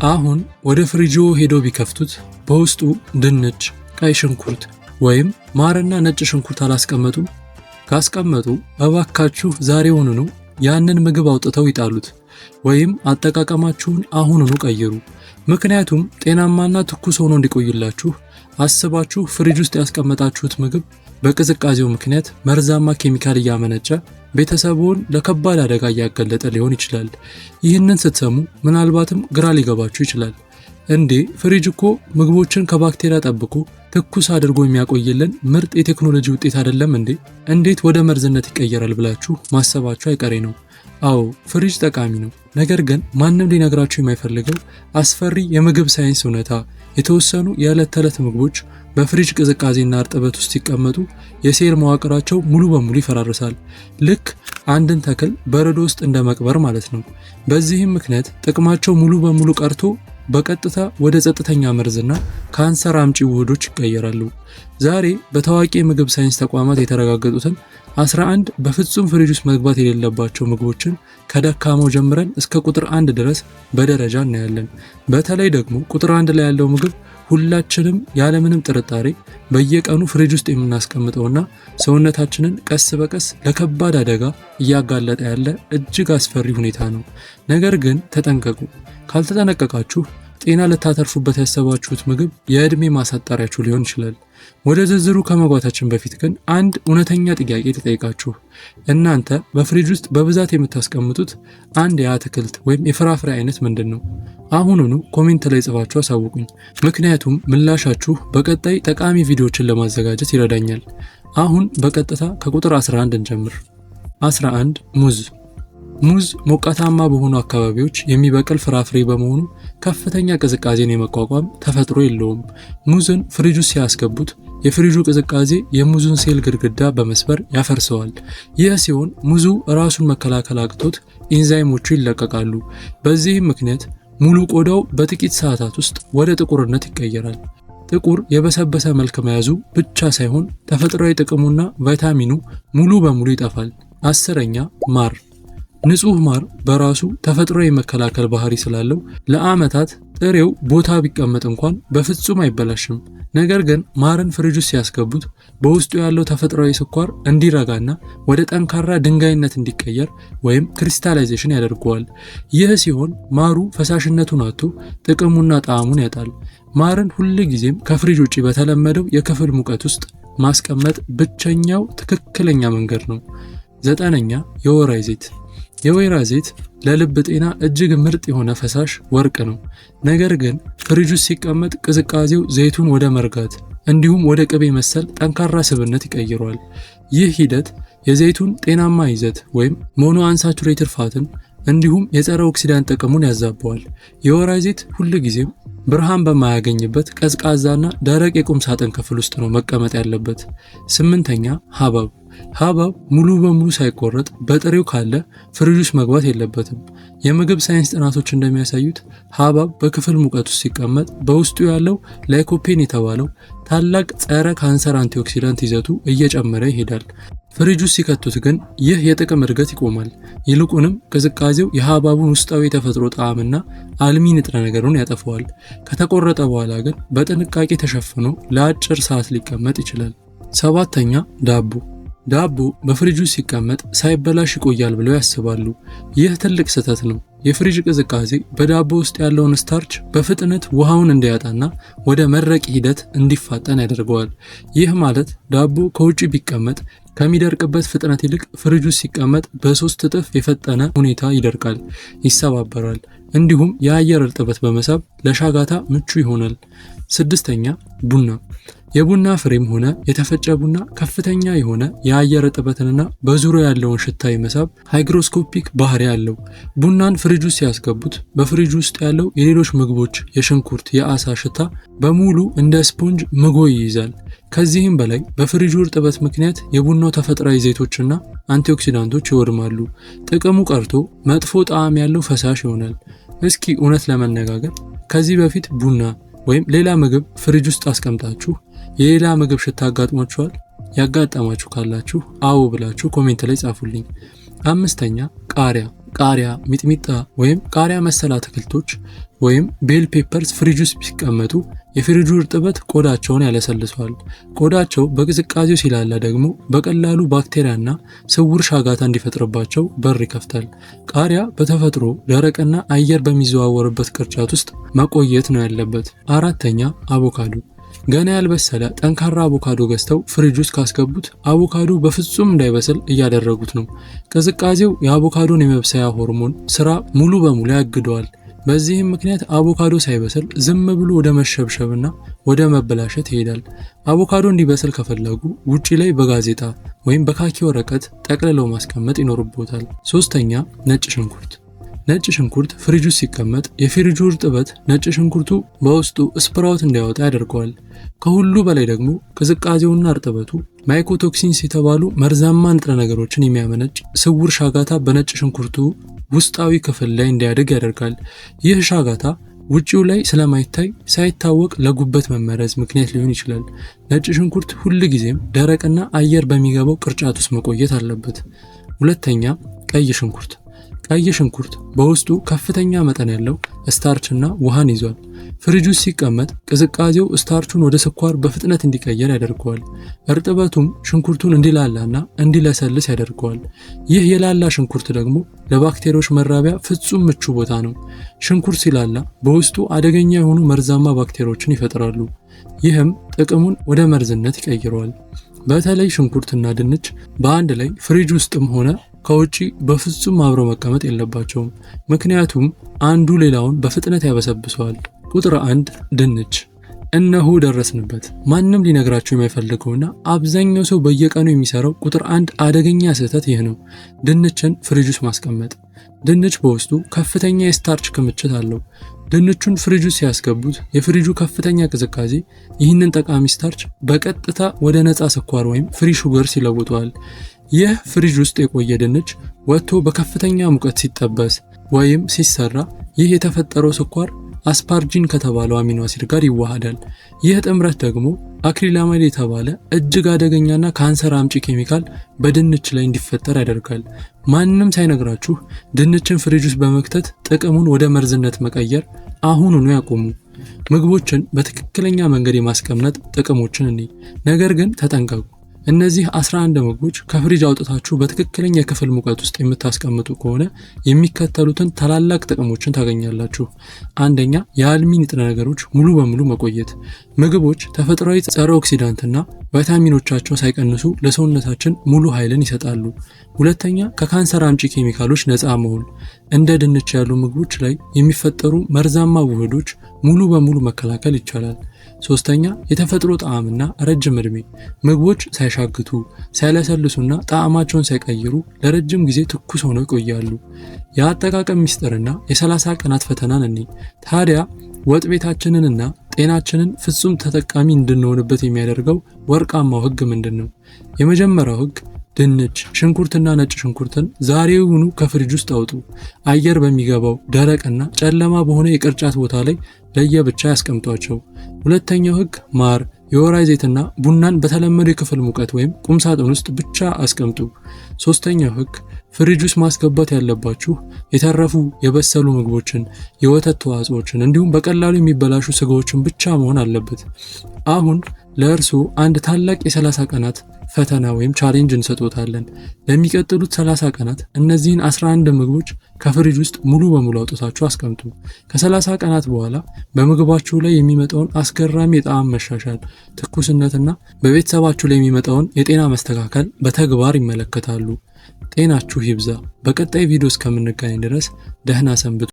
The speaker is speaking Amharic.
አሁን ወደ ፍሪጅዎ ሄደው ቢከፍቱት በውስጡ ድንች፣ ቀይ ሽንኩርት ወይም ማርና ነጭ ሽንኩርት አላስቀመጡም? ካስቀመጡ እባካችሁ ዛሬውኑ ያንን ምግብ አውጥተው ይጣሉት ወይም አጠቃቀማችሁን አሁኑኑ ቀይሩ። ምክንያቱም ጤናማና ትኩስ ሆኖ እንዲቆይላችሁ አስባችሁ ፍሪጅ ውስጥ ያስቀመጣችሁት ምግብ በቅዝቃዜው ምክንያት መርዛማ ኬሚካል እያመነጨ ቤተሰቡን ለከባድ አደጋ እያጋለጠ ሊሆን ይችላል። ይህንን ስትሰሙ ምናልባትም ግራ ሊገባችሁ ይችላል። እንዴ ፍሪጅ እኮ ምግቦችን ከባክቴሪያ ጠብቆ ትኩስ አድርጎ የሚያቆይልን ምርጥ የቴክኖሎጂ ውጤት አይደለም እንዴ? እንዴት ወደ መርዝነት ይቀየራል ብላችሁ ማሰባችሁ አይቀሬ ነው። አዎ ፍሪጅ ጠቃሚ ነው። ነገር ግን ማንም ሊነግራችሁ የማይፈልገው አስፈሪ የምግብ ሳይንስ እውነታ የተወሰኑ የዕለት ተዕለት ምግቦች በፍሪጅ ቅዝቃዜና እርጥበት ውስጥ ሲቀመጡ የሴል መዋቅራቸው ሙሉ በሙሉ ይፈራርሳል። ልክ አንድን ተክል በረዶ ውስጥ እንደመቅበር ማለት ነው። በዚህም ምክንያት ጥቅማቸው ሙሉ በሙሉ ቀርቶ በቀጥታ ወደ ጸጥተኛ መርዝና ካንሰር አምጪ ውህዶች ይቀየራሉ። ዛሬ በታዋቂ የምግብ ሳይንስ ተቋማት የተረጋገጡትን 11 በፍጹም ፍሪጅ ውስጥ መግባት የሌለባቸው ምግቦችን ከደካማው ጀምረን እስከ ቁጥር 1 ድረስ በደረጃ እናያለን። በተለይ ደግሞ ቁጥር 1 ላይ ያለው ምግብ ሁላችንም ያለምንም ጥርጣሬ በየቀኑ ፍሪጅ ውስጥ የምናስቀምጠውና ሰውነታችንን ቀስ በቀስ ለከባድ አደጋ እያጋለጠ ያለ እጅግ አስፈሪ ሁኔታ ነው። ነገር ግን ተጠንቀቁ። ካልተጠነቀቃችሁ ጤና ልታተርፉበት ያሰባችሁት ምግብ የዕድሜ ማሳጠሪያችሁ ሊሆን ይችላል። ወደ ዝርዝሩ ከመግባታችን በፊት ግን አንድ እውነተኛ ጥያቄ ተጠይቃችሁ። እናንተ በፍሪጅ ውስጥ በብዛት የምታስቀምጡት አንድ የአትክልት ወይም የፍራፍሬ አይነት ምንድን ነው? አሁኑኑ ኮሜንት ላይ ጽፋችሁ አሳውቁኝ። ምክንያቱም ምላሻችሁ በቀጣይ ጠቃሚ ቪዲዮዎችን ለማዘጋጀት ይረዳኛል። አሁን በቀጥታ ከቁጥር 11 እንጀምር። 11 ሙዝ። ሙዝ ሞቃታማ በሆኑ አካባቢዎች የሚበቅል ፍራፍሬ በመሆኑ ከፍተኛ ቅዝቃዜን የመቋቋም ተፈጥሮ የለውም። ሙዝን ፍሪጅ ውስጥ ሲያስገቡት የፍሪጁ ቅዝቃዜ የሙዙን ሴል ግድግዳ በመስበር ያፈርሰዋል። ይህ ሲሆን ሙዙ ራሱን መከላከል አቅቶት ኢንዛይሞቹ ይለቀቃሉ። በዚህም ምክንያት ሙሉ ቆዳው በጥቂት ሰዓታት ውስጥ ወደ ጥቁርነት ይቀየራል። ጥቁር የበሰበሰ መልክ መያዙ ብቻ ሳይሆን ተፈጥሯዊ ጥቅሙና ቫይታሚኑ ሙሉ በሙሉ ይጠፋል። 10ኛ ማር። ንጹህ ማር በራሱ ተፈጥሯዊ የመከላከል ባህሪ ስላለው ለዓመታት ጥሬው ቦታ ቢቀመጥ እንኳን በፍጹም አይበላሽም። ነገር ግን ማርን ፍሪጅ ውስጥ ሲያስገቡት በውስጡ ያለው ተፈጥሯዊ ስኳር እንዲረጋና ወደ ጠንካራ ድንጋይነት እንዲቀየር ወይም ክሪስታላይዜሽን ያደርገዋል። ይህ ሲሆን ማሩ ፈሳሽነቱን አጥቶ ጥቅሙና ጣዕሙን ያጣል። ማርን ሁል ጊዜም ከፍሪጅ ውጪ በተለመደው የክፍል ሙቀት ውስጥ ማስቀመጥ ብቸኛው ትክክለኛ መንገድ ነው። 9ኛ የወይራ ዘይት። የወይራ ዘይት ለልብ ጤና እጅግ ምርጥ የሆነ ፈሳሽ ወርቅ ነው። ነገር ግን ፍሪጅ ውስጥ ሲቀመጥ ቅዝቃዜው ዘይቱን ወደ መርጋት እንዲሁም ወደ ቅቤ መሰል ጠንካራ ስብነት ይቀይረዋል። ይህ ሂደት የዘይቱን ጤናማ ይዘት ወይም ሞኖ አንሳቹሬትድ ፋትን እንዲሁም የጸረ ኦክሲዳንት ጥቅሙን ያዛበዋል። የወይራ ዘይት ሁል ጊዜም ብርሃን በማያገኝበት ቀዝቃዛና ደረቅ የቁም ሳጥን ክፍል ውስጥ ነው መቀመጥ ያለበት። 8ኛ ሐብሐብ። ሐብሐብ ሙሉ በሙሉ ሳይቆረጥ በጥሬው ካለ ፍሪጅ ውስጥ መግባት የለበትም። የምግብ ሳይንስ ጥናቶች እንደሚያሳዩት ሐብሐብ በክፍል ሙቀት ውስጥ ሲቀመጥ በውስጡ ያለው ላይኮፔን የተባለው ታላቅ ጸረ ካንሰር አንቲኦክሲዳንት ይዘቱ እየጨመረ ይሄዳል። ፍሪጅ ውስጥ ሲከቱት ግን ይህ የጥቅም እድገት ይቆማል። ይልቁንም ቅዝቃዜው የሐብሐቡን ውስጣዊ የተፈጥሮ ጣዕምና አልሚ ንጥረ ነገሩን ያጠፈዋል። ከተቆረጠ በኋላ ግን በጥንቃቄ ተሸፍኖ ለአጭር ሰዓት ሊቀመጥ ይችላል። 7ኛ ዳቦ። ዳቦ በፍሪጅ ውስጥ ሲቀመጥ ሳይበላሽ ይቆያል ብለው ያስባሉ። ይህ ትልቅ ስህተት ነው። የፍሪጅ ቅዝቃዜ በዳቦ ውስጥ ያለውን ስታርች በፍጥነት ውሃውን እንዲያጣና ወደ መረቅ ሂደት እንዲፋጠን ያደርገዋል። ይህ ማለት ዳቦ ከውጭ ቢቀመጥ ከሚደርቅበት ፍጥነት ይልቅ ፍሪጅ ውስጥ ሲቀመጥ በ3 እጥፍ የፈጠነ ሁኔታ ይደርቃል፣ ይሰባበራል፣ እንዲሁም የአየር እርጥበት በመሳብ ለሻጋታ ምቹ ይሆናል። 6ኛ ቡና። የቡና ፍሬም ሆነ የተፈጨ ቡና ከፍተኛ የሆነ የአየር እርጥበትንና በዙሪያው ያለውን ሽታ የመሳብ ሃይግሮስኮፒክ ባህሪ አለው። ቡናን ፍሪጅ ውስጥ ሲያስገቡት በፍሪጅ ውስጥ ያለው የሌሎች ምግቦች የሽንኩርት፣ የአሳ ሽታ በሙሉ እንደ ስፖንጅ ምጎ ይይዛል። ከዚህም በላይ በፍሪጁ እርጥበት ምክንያት የቡናው ተፈጥሯዊ ዘይቶችና አንቲኦክሲዳንቶች ይወድማሉ። ጥቅሙ ቀርቶ መጥፎ ጣዕም ያለው ፈሳሽ ይሆናል። እስኪ እውነት ለመነጋገር ከዚህ በፊት ቡና ወይም ሌላ ምግብ ፍሪጅ ውስጥ አስቀምጣችሁ የሌላ ምግብ ሽታ አጋጥሟችኋል? ያጋጠማችሁ ካላችሁ አዎ ብላችሁ ኮሜንት ላይ ጻፉልኝ። 5ኛ ቃሪያ። ቃሪያ፣ ሚጥሚጣ ወይም ቃሪያ መሰል አትክልቶች ወይም ቤል ፔፐርስ ፍሪጅ ውስጥ ቢቀመጡ የፍሪጁ እርጥበት ቆዳቸውን ያለሰልሰዋል። ቆዳቸው በቅዝቃዜው ሲላላ ደግሞ በቀላሉ ባክቴሪያና ስውር ሻጋታ እንዲፈጥርባቸው በር ይከፍታል። ቃሪያ በተፈጥሮ ደረቅና አየር በሚዘዋወርበት ቅርጫት ውስጥ መቆየት ነው ያለበት። አራተኛ አቮካዶ። ገና ያልበሰለ ጠንካራ አቮካዶ ገዝተው ፍሪጅ ውስጥ ካስገቡት አቮካዶ በፍጹም እንዳይበስል እያደረጉት ነው። ቅዝቃዜው የአቮካዶን የመብሰያ ሆርሞን ስራ ሙሉ በሙሉ ያግደዋል። በዚህም ምክንያት አቮካዶ ሳይበስል ዝም ብሎ ወደ መሸብሸብና ወደ መበላሸት ይሄዳል። አቮካዶ እንዲበስል ከፈለጉ ውጪ ላይ በጋዜጣ ወይም በካኪ ወረቀት ጠቅልለው ማስቀመጥ ይኖርቦታል። ሶስተኛ ነጭ ሽንኩርት። ነጭ ሽንኩርት ፍሪጅ ውስጥ ሲቀመጥ የፍሪጁ እርጥበት ነጭ ሽንኩርቱ በውስጡ ስፕራውት እንዲያወጣ ያደርገዋል። ከሁሉ በላይ ደግሞ ቅዝቃዜውና እርጥበቱ ማይኮቶክሲንስ የተባሉ መርዛማ ንጥረ ነገሮችን የሚያመነጭ ስውር ሻጋታ በነጭ ሽንኩርቱ ውስጣዊ ክፍል ላይ እንዲያድግ ያደርጋል። ይህ ሻጋታ ውጪው ላይ ስለማይታይ ሳይታወቅ ለጉበት መመረዝ ምክንያት ሊሆን ይችላል። ነጭ ሽንኩርት ሁል ጊዜም ደረቅና አየር በሚገባው ቅርጫት ውስጥ መቆየት አለበት። ሁለተኛ ቀይ ሽንኩርት። ቀይ ሽንኩርት በውስጡ ከፍተኛ መጠን ያለው ስታርችና ውሃን ይዟል። ፍሪጅ ውስጥ ሲቀመጥ ቅዝቃዜው ስታርቹን ወደ ስኳር በፍጥነት እንዲቀየር ያደርገዋል። እርጥበቱም ሽንኩርቱን እንዲላላና እንዲለሰልስ ያደርገዋል። ይህ የላላ ሽንኩርት ደግሞ ለባክቴሪያዎች መራቢያ ፍጹም ምቹ ቦታ ነው። ሽንኩርት ሲላላ በውስጡ አደገኛ የሆኑ መርዛማ ባክቴሪያዎችን ይፈጥራሉ። ይህም ጥቅሙን ወደ መርዝነት ይቀይረዋል። በተለይ ሽንኩርትና ድንች በአንድ ላይ ፍሪጅ ውስጥም ሆነ ከውጪ በፍጹም አብረው መቀመጥ የለባቸውም። ምክንያቱም አንዱ ሌላውን በፍጥነት ያበሰብሰዋል። ቁጥር 1 ድንች። እነሆ ደረስንበት። ማንም ሊነግራቸው የማይፈልገውና አብዛኛው ሰው በየቀኑ የሚሰራው ቁጥር 1 አደገኛ ስህተት ይህ ነው፣ ድንችን ፍሪጅ ውስጥ ማስቀመጥ። ድንች በውስጡ ከፍተኛ የስታርች ክምችት አለው። ድንቹን ፍሪጅ ውስጥ ሲያስገቡት የፍሪጁ ከፍተኛ ቅዝቃዜ ይህንን ጠቃሚ ስታርች በቀጥታ ወደ ነፃ ስኳር ወይም ፍሪ ሹገርስ ይለውጠዋል። ይህ ፍሪጅ ውስጥ የቆየ ድንች ወጥቶ በከፍተኛ ሙቀት ሲጠበስ ወይም ሲሰራ ይህ የተፈጠረው ስኳር አስፓርጂን ከተባለው አሚኖ አሲድ ጋር ይዋሃዳል። ይህ ጥምረት ደግሞ አክሪላማይድ የተባለ እጅግ አደገኛና ካንሰር አምጪ ኬሚካል በድንች ላይ እንዲፈጠር ያደርጋል። ማንም ሳይነግራችሁ ድንችን ፍሪጅ ውስጥ በመክተት ጥቅሙን ወደ መርዝነት መቀየር አሁኑኑ ያቆሙ። ምግቦችን በትክክለኛ መንገድ የማስቀመጥ ጥቅሞችን ነገር ግን ተጠንቀቁ። እነዚህ 11 ምግቦች ከፍሪጅ አውጥታችሁ በትክክለኛ የክፍል ሙቀት ውስጥ የምታስቀምጡ ከሆነ የሚከተሉትን ታላላቅ ጥቅሞችን ታገኛላችሁ። አንደኛ፣ የአልሚ ንጥረ ነገሮች ሙሉ በሙሉ መቆየት። ምግቦች ተፈጥሯዊ ጸረ ኦክሲዳንትና ቫይታሚኖቻቸው ሳይቀንሱ ለሰውነታችን ሙሉ ኃይልን ይሰጣሉ። ሁለተኛ፣ ከካንሰር አምጪ ኬሚካሎች ነፃ መሆን። እንደ ድንች ያሉ ምግቦች ላይ የሚፈጠሩ መርዛማ ውህዶች ሙሉ በሙሉ መከላከል ይቻላል። ሶስተኛ፣ የተፈጥሮ ጣዕምና ረጅም ዕድሜ። ምግቦች ሳይሻግቱ፣ ሳይለሰልሱና ጣዕማቸውን ሳይቀይሩ ለረጅም ጊዜ ትኩስ ሆነው ይቆያሉ። የአጠቃቀም ሚስጥርና የ30 ቀናት ፈተናን ታዲያ ወጥ ቤታችንንና ጤናችንን ፍጹም ተጠቃሚ እንድንሆንበት የሚያደርገው ወርቃማው ህግ ምንድን ነው? የመጀመሪያው ህግ ድንች፣ ሽንኩርትና ነጭ ሽንኩርትን ዛሬውኑ ከፍሪጅ ውስጥ አውጡ። አየር በሚገባው ደረቅና ጨለማ በሆነ የቅርጫት ቦታ ላይ ለየብቻ ያስቀምጧቸው። ሁለተኛው ህግ ማር፣ የወይራ ዘይትና ቡናን በተለመደው የክፍል ሙቀት ወይም ቁም ሳጥን ውስጥ ብቻ አስቀምጡ። ሶስተኛው ህግ ፍሪጅ ውስጥ ማስገባት ያለባችሁ የተረፉ የበሰሉ ምግቦችን፣ የወተት ተዋጽኦችን እንዲሁም በቀላሉ የሚበላሹ ስጋዎችን ብቻ መሆን አለበት። አሁን ለእርሱ አንድ ታላቅ የ30 ቀናት ፈተና ወይም ቻሌንጅ እንሰጥዎታለን። ለሚቀጥሉት 30 ቀናት እነዚህን 11 ምግቦች ከፍሪጅ ውስጥ ሙሉ በሙሉ አውጥታችሁ አስቀምጡ። ከ30 ቀናት በኋላ በምግባችሁ ላይ የሚመጣውን አስገራሚ የጣዕም መሻሻል፣ ትኩስነትና በቤተሰባችሁ ላይ የሚመጣውን የጤና መስተካከል በተግባር ይመለከታሉ። ጤናችሁ ይብዛ። በቀጣይ ቪዲዮ እስከምንገናኝ ድረስ ደህና ሰንብቱ።